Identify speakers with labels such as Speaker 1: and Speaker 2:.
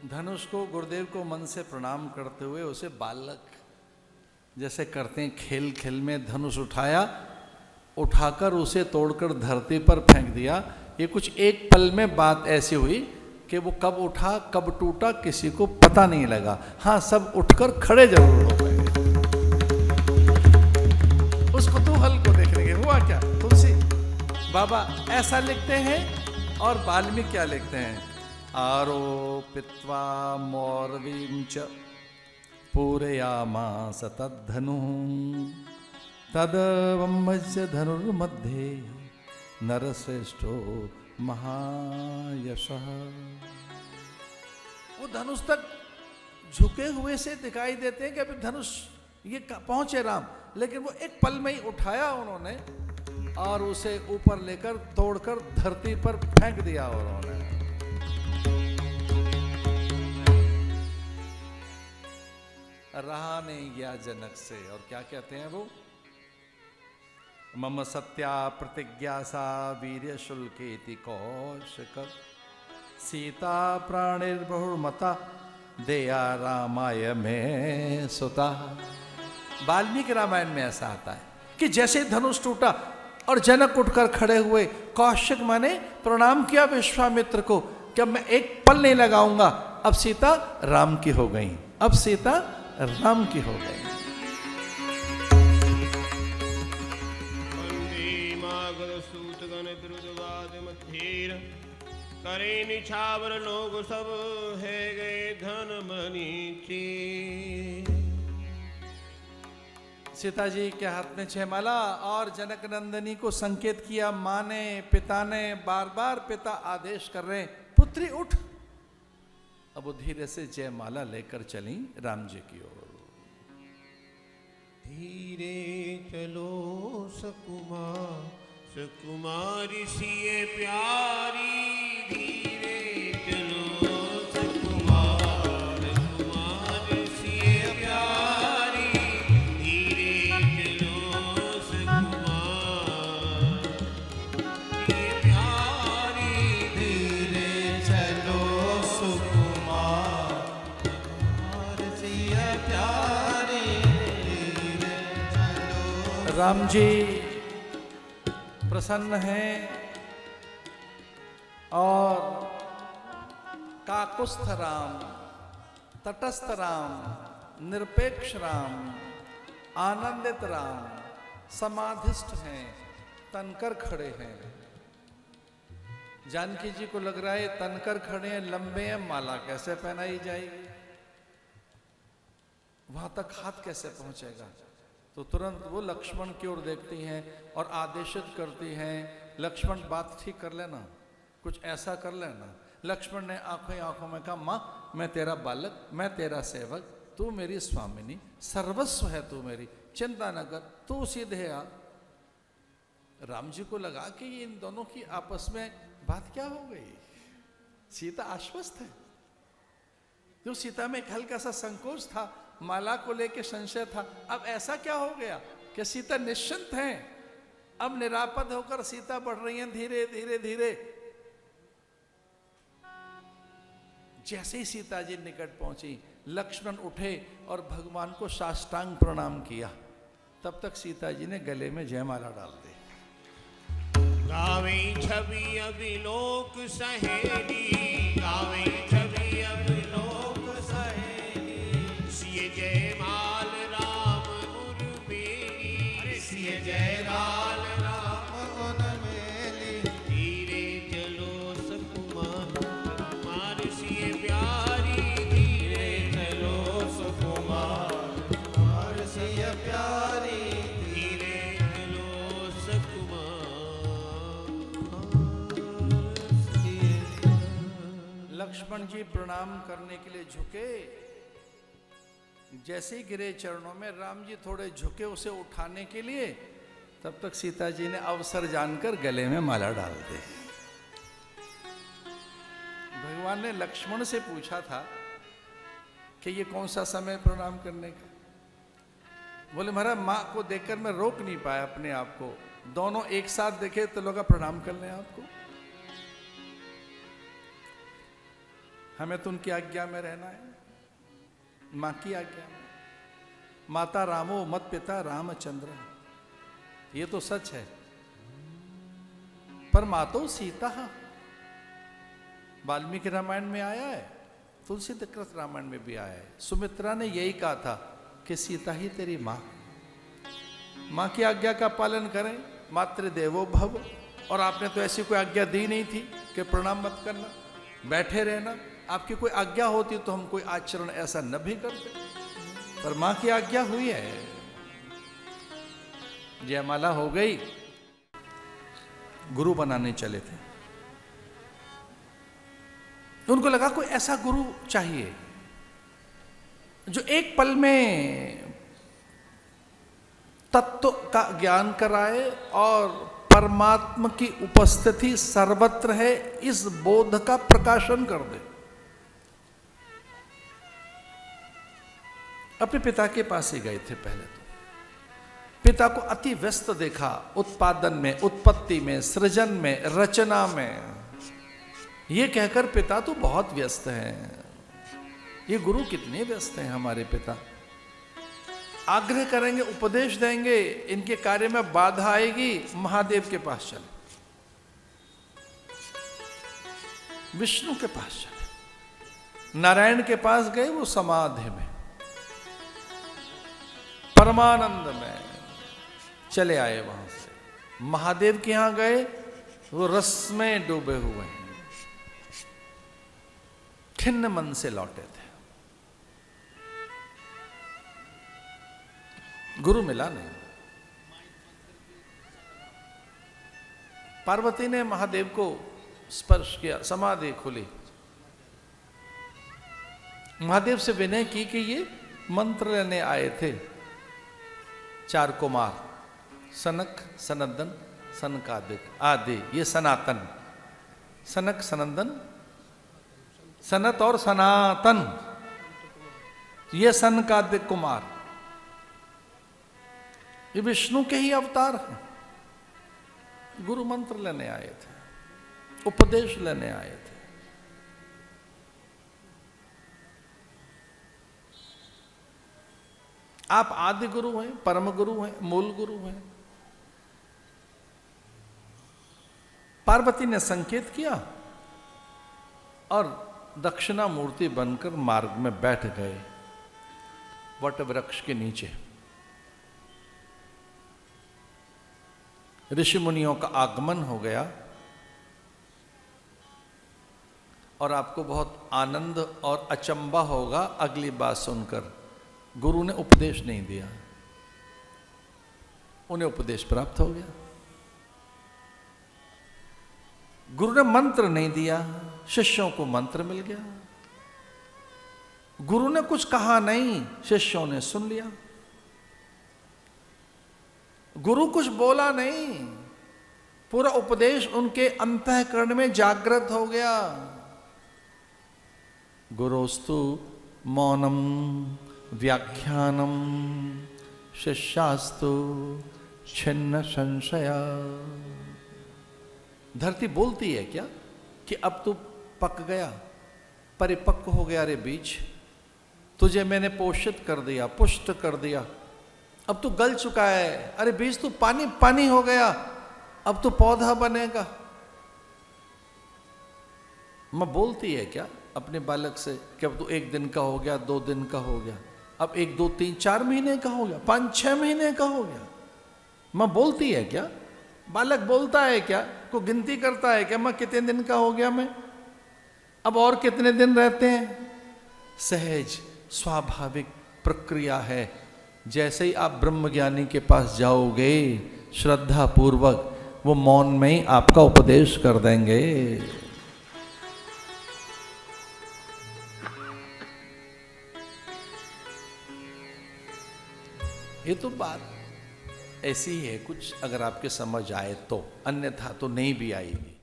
Speaker 1: धनुष को गुरुदेव को मन से प्रणाम करते हुए उसे बालक जैसे करते हैं, खेल खेल में धनुष उठाया, उठाकर उसे तोड़कर धरती पर फेंक दिया। ये कुछ एक पल में बात ऐसी हुई कि वो कब उठा कब टूटा किसी को पता नहीं लगा। हाँ, सब उठकर खड़े जरूर हो गए। उस कुतूहल को देखने के हुआ क्या, तुलसी बाबा ऐसा लिखते हैं और वाल्मीकि क्या लिखते हैं, आरोपित्वा मौरवीं च पूरयामास तद्धनु तदवम्मस्य धनुर्मध्ये नरश्रेष्ठो महायशः। वो धनुष तक झुके हुए से दिखाई देते हैं कि अभी धनुष ये पहुंचे राम, लेकिन वो एक पल में ही उठाया उन्होंने और उसे ऊपर लेकर तोड़कर धरती पर फेंक दिया उन्होंने। रहा नहीं गया जनक से। और क्या कहते हैं वो, मम सत्या प्रतिज्ञा सा वीर्य शुल्केति कौशिक सीता प्राणिर्बहुर्मता देया रामाय में सुता। वाल्मीकि रामायण में ऐसा आता है कि जैसे धनुष टूटा और जनक उठकर खड़े हुए, कौशिक माने प्रणाम किया विश्वामित्र को कि अब मैं एक पल नहीं लगाऊंगा, अब सीता राम की हो गई, अब सीता राम की हो गई।
Speaker 2: करे निछावर लोग सब है गए धन मनी चीर।
Speaker 1: सीता जी के हाथ में जयमाला और जनक नंदिनी को संकेत किया। माँ ने पिता ने बार बार पिता आदेश कर रहे, पुत्री उठ। अब वो धीरे से जयमाला लेकर चली राम जी की ओर।
Speaker 2: धीरे चलो सुकुमारी सिए प्यारी, धीरे चलो कुमार सिए प्यारी, धीरे चलो सुकुमार सिए प्यारी, धीरे चलो सुकुमार सिए प्यारी, धीरे चलो।
Speaker 1: राम जी प्रसन्न हैं और काकुस्थ राम, तटस्थ राम, निरपेक्ष राम, आनंदित राम, समाधिस्थ हैं, तनकर खड़े हैं। जानकी जी को लग रहा है तनकर खड़े हैं, लंबे हैं, माला कैसे पहनाई जाएगी, वहां तक हाथ कैसे पहुंचेगा। तो तुरंत वो लक्ष्मण की ओर देखती हैं और आदेशित करती हैं, लक्ष्मण बात ठीक कर लेना, कुछ ऐसा कर लेना। लक्ष्मण ने आंखों आंखों में कहा, माँ मैं तेरा बालक, मैं तेरा सेवक, तू मेरी स्वामिनी, सर्वस्व है तू मेरी, चिंता न कर, तू सीधे आ। राम जी को लगा कि इन दोनों की आपस में बात क्या हो गई। सीता आश्वस्त है, जो सीता में एक हल्का सा संकोच था, माला को लेके संशय था, अब ऐसा क्या हो गया कि सीता निश्चिंत हैं। अब निरापद होकर सीता बढ़ रही हैं धीरे धीरे धीरे। जैसे ही सीता जी निकट पहुंची, लक्ष्मण उठे और भगवान को साष्टांग प्रणाम किया। तब तक सीता जी ने गले में जयमाला डाल दी।
Speaker 2: गावे छवि अभिलोक सहेली, गावे छवि अभिलोक सहेली, सिए जयमाल राम उर्मिली, सिए जयमाल राम उर्मिली, धीरे चलो सुकुमार सिए प्यारी, धीरे चलो सुकुमार सिए प्यारी, धीरे चलो सुकुमार।
Speaker 1: लक्ष्मण जी प्रणाम करने के लिए झुके। जैसे ही गिरे चरणों में, राम जी थोड़े झुके उसे उठाने के लिए, तब तक सीता जी ने अवसर जानकर गले में माला डाल दी। भगवान ने लक्ष्मण से पूछा था कि ये कौन सा समय प्रणाम करने का। बोले महाराज माँ को देखकर मैं रोक नहीं पाया अपने आप को, दोनों एक साथ देखे तो लोग प्रणाम कर लें आपको। हमें तो उनकी आज्ञा में रहना है, मां की आज्ञा में। माता रामो मत पिता रामचंद्र, ये तो सच है। पर मातो सीता, वाल्मीकि रामायण में आया है, तुलसीदास रामायण में भी आया है। सुमित्रा ने यही कहा था कि सीता ही तेरी मां, मां की आज्ञा का पालन करें, मातृदेवो भव। और आपने तो ऐसी कोई आज्ञा दी नहीं थी कि प्रणाम मत करना, बैठे रहना। आपकी कोई आज्ञा होती तो हम कोई आचरण ऐसा न भी करते, पर मां की आज्ञा हुई है। जयमाला हो गई, गुरु बनाने चले थे। उनको लगा कोई ऐसा गुरु चाहिए जो एक पल में तत्व का ज्ञान कराए और परमात्मा की उपस्थिति सर्वत्र है, इस बोध का प्रकाशन कर दे। अपने पिता के पास ही गए थे। पहले तो पिता को अति व्यस्त देखा, उत्पादन में, उत्पत्ति में, सृजन में, रचना में। ये कहकर पिता तो बहुत व्यस्त हैं। ये गुरु कितने व्यस्त हैं हमारे पिता। आग्रह करेंगे, उपदेश देंगे, इनके कार्य में बाधा आएगी, महादेव के पास चले, विष्णु के पास चले, नारायण के पास गए, वो समाधि में, परमानंद में चले आए। वहां से महादेव के यहां गए, वो रस में डूबे हुए हैं, खिन्न मन से लौटे थे। गुरु मिला नहीं। पार्वती ने महादेव को स्पर्श किया, समाधि खुली। महादेव से विनय की कि ये मंत्र लेने आए थे 4 कुमार, सनक, सनंदन, सनकादिक आदि। ये सनातन, सनक, सनंदन, सनत और सनातन, ये सनकादिक कुमार, ये विष्णु के ही अवतार हैं। गुरु मंत्र लेने आए थे, उपदेश लेने आए थे। आप आदि गुरु हैं, परम गुरु हैं, मूल गुरु हैं। पार्वती ने संकेत किया और दक्षिणा मूर्ति बनकर मार्ग में बैठ गए, वट वृक्ष के नीचे। ऋषि मुनियों का आगमन हो गया और आपको बहुत आनंद और अचंबा होगा अगली बात सुनकर। गुरु ने उपदेश नहीं दिया, उन्हें उपदेश प्राप्त हो गया। गुरु ने मंत्र नहीं दिया, शिष्यों को मंत्र मिल गया। गुरु ने कुछ कहा नहीं, शिष्यों ने सुन लिया। गुरु कुछ बोला नहीं, पूरा उपदेश उनके अंतःकरण में जागृत हो गया। गुरोस्तु मौनम व्याख्यानम शिष्यास्तु छिन्न संशया। धरती बोलती है क्या कि अब तू पक गया, परिपक्व हो गया रे बीज, तुझे मैंने पोषित कर दिया, पुष्ट कर दिया, अब तू गल चुका है। अरे बीज तू पानी पानी हो गया, अब तू पौधा बनेगा। मां बोलती है क्या अपने बालक से कि अब तू 1 दिन का हो गया, 2 दिन का हो गया, अब 1, 2, 3, 4 महीने का हो गया, 5, 6 महीने का हो गया? मां बोलती है क्या? बालक बोलता है क्या? को गिनती करता है क्या? मां कितने दिन का हो गया मैं, अब और कितने दिन रहते हैं? सहज स्वाभाविक प्रक्रिया है। जैसे ही आप ब्रह्मज्ञानी के पास जाओगे, श्रद्धा पूर्वक वो मौन में ही आपका उपदेश कर देंगे। ये तो बात ऐसी ही है कुछ, अगर आपके समझ आए तो, अन्यथा तो नहीं भी आएगी।